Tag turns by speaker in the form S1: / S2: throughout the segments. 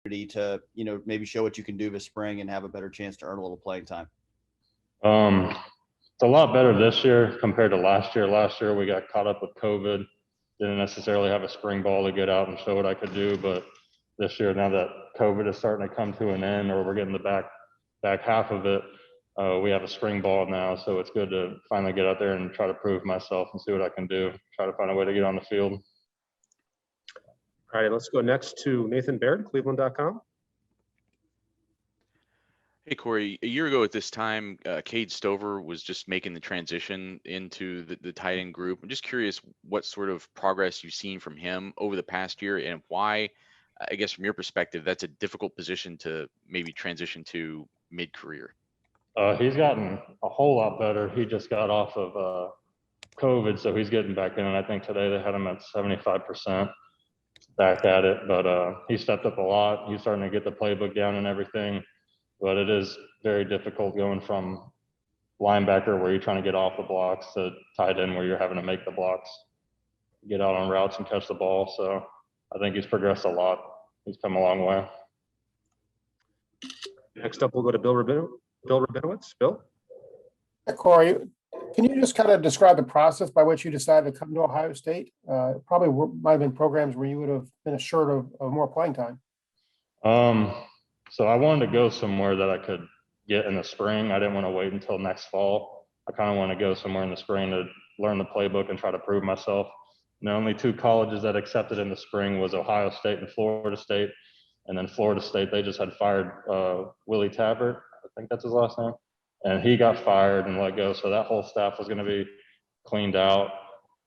S1: to, maybe show what you can do this spring and have a better chance to earn a little playing time?
S2: It's a lot better this year compared to last year. Last year we got caught up with COVID, didn't necessarily have a spring ball to get out and show what I could do. But this year, now that COVID is starting to come to an end, or we're getting the back half of it, we have a spring ball now. So it's good to finally get out there and try to prove myself and see what I can do. Try to find a way to get on the field.
S3: All right, let's go next to Nathan Baird, Cleveland.com.
S4: Hey, Corey, a year ago at this time, Cade Stover was just making the transition into the tight end group. I'm just curious what sort of progress you've seen from him over the past year, and why, I guess from your perspective, that's a difficult position to maybe transition to mid-career.
S2: He's gotten a whole lot better. He just got off of COVID, so he's getting back in. And I think today they had him at 75% back at it. But he stepped up a lot. He's starting to get the playbook down and everything. But it is very difficult going from linebacker, where you're trying to get off the blocks, to tight end, where you're having to make the blocks, get out on routes and catch the ball. So I think he's progressed a lot. He's come a long way.
S3: Next up, we'll go to Bill Rabinowitz. Bill?
S5: Hey, Corey, can you just kind of describe the process by which you decided to come to Ohio State? Probably might have been programs where you would have been assured of more playing time.
S2: So I wanted to go somewhere that I could get in the spring. I didn't want to wait until next fall. I kind of want to go somewhere in the spring to learn the playbook and try to prove myself. And the only two colleges that accepted in the spring was Ohio State and Florida State. And then Florida State, they just had fired Willie Tabbert. I think that's his last name. And he got fired and let go. So that whole staff was going to be cleaned out.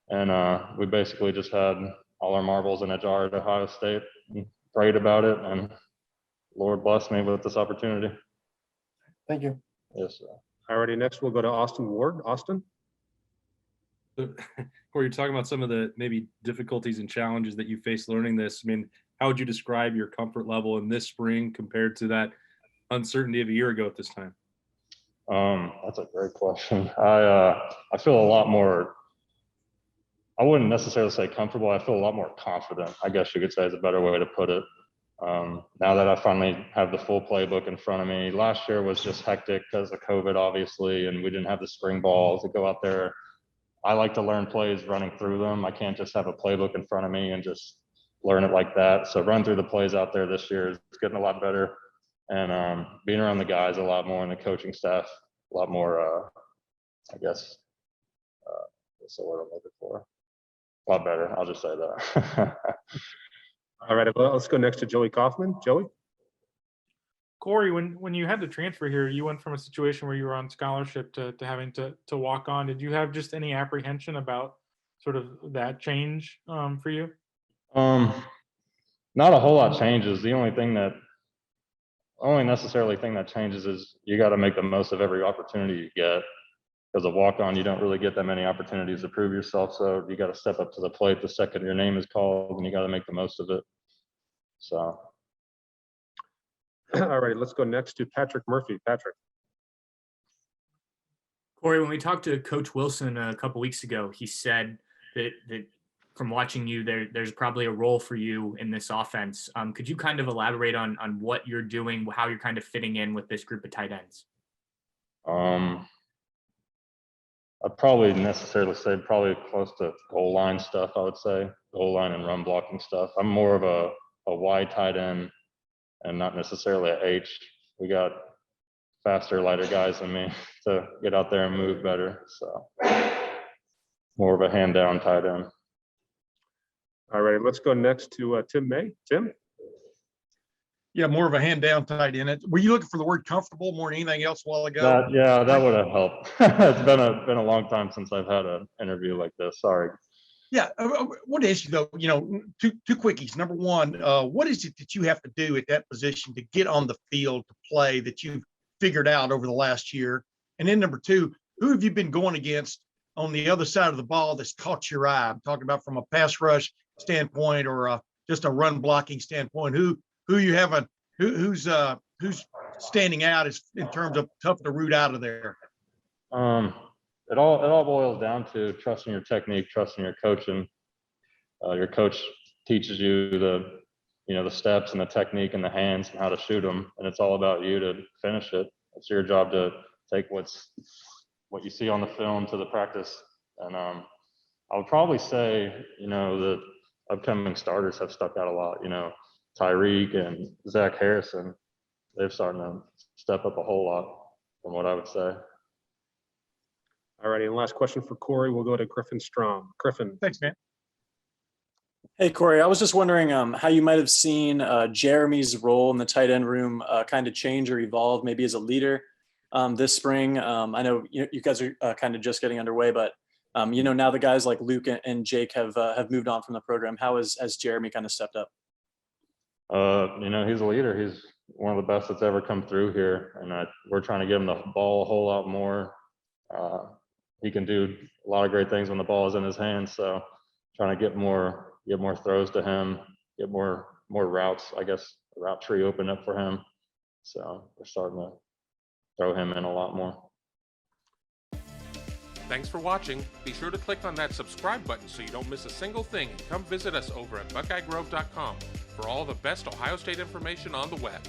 S2: And we basically just had all our marbles in a jar at Ohio State and prayed about it. And Lord bless me with this opportunity.
S5: Thank you.
S2: Yes, sir.
S3: Alrighty, next we'll go to Austin Ward. Austin?
S6: So, Corey, you're talking about some of the maybe difficulties and challenges that you face learning this. I mean, how would you describe your comfort level in this spring compared to that uncertainty of a year ago at this time?
S2: That's a great question. I feel a lot more, I wouldn't necessarily say comfortable. I feel a lot more confident, I guess you could say, is a better way to put it. Now that I finally have the full playbook in front of me. Last year was just hectic because of COVID, obviously, and we didn't have the spring ball to go out there. I like to learn plays running through them. I can't just have a playbook in front of me and just learn it like that. So run through the plays out there this year is getting a lot better. And being around the guys a lot more and the coaching staff, a lot more, I guess, what's the word I'm looking for? A lot better, I'll just say that.
S3: All right, well, let's go next to Joey Kaufman. Joey?
S7: Corey, when you had to transfer here, you went from a situation where you were on scholarship to having to walk on. Did you have just any apprehension about sort of that change for you?
S2: Not a whole lot changes. The only necessarily thing that changes is you got to make the most of every opportunity you get. Because a walk-on, you don't really get that many opportunities to prove yourself. So you got to step up to the plate the second your name is called, and you got to make the most of it. So.
S3: All right, let's go next to Patrick Murphy. Patrick.
S8: Corey, when we talked to Coach Wilson a couple weeks ago, he said that from watching you, there's probably a role for you in this offense. Could you kind of elaborate on what you're doing, how you're kind of fitting in with this group of tight ends?
S2: I'd probably necessarily say probably close to goal line stuff, I would say. Goal line and run blocking stuff. I'm more of a wide tight end and not necessarily a H. We got faster, lighter guys than me to get out there and move better. So more of a hand down tight end.
S3: All right, let's go next to Tim May. Tim?
S9: Yeah, more of a hand down tight end. Were you looking for the word comfortable more than anything else a while ago?
S2: That would have helped. It's been a long time since I've had an interview like this. Sorry.
S9: Yeah, I want to ask you though, two quickies. Number one, what is it that you have to do at that position to get on the field to play that you've figured out over the last year? And then number two, who have you been going against on the other side of the ball that's caught your eye? I'm talking about from a pass rush standpoint or just a run blocking standpoint. Who you haven't? Who's standing out as in terms of tough to root out of there?
S2: It all boils down to trusting your technique, trusting your coaching. Your coach teaches you the the steps and the technique and the hands and how to shoot them. And it's all about you to finish it. It's your job to take what you see on the film to the practice. And I would probably say, the upcoming starters have stuck out a lot. Tyreek and Zach Harrison, they're starting to step up a whole lot from what I would say.
S3: All righty, and last question for Corey. We'll go to Griffin Strom. Griffin.
S9: Thanks, man.
S10: Hey, Corey, I was just wondering how you might have seen Jeremy's role in the tight end room kind of change or evolve, maybe as a leader this spring. I know you guys are kind of just getting underway, but now the guys like Luke and Jake have moved on from the program. How has Jeremy kind of stepped up?
S2: He's a leader. He's one of the best that's ever come through here, and we're trying to give him the ball a whole lot more. He can do a lot of great things when the ball is in his hands. So trying to get more throws to him, get more routes. I guess the route tree opened up for him. So we're starting to throw him in a lot more.
S11: Thanks for watching. Be sure to click on that subscribe button so you don't miss a single thing, and come visit us over at BuckeyeGrove.com for all the best Ohio State information on the web.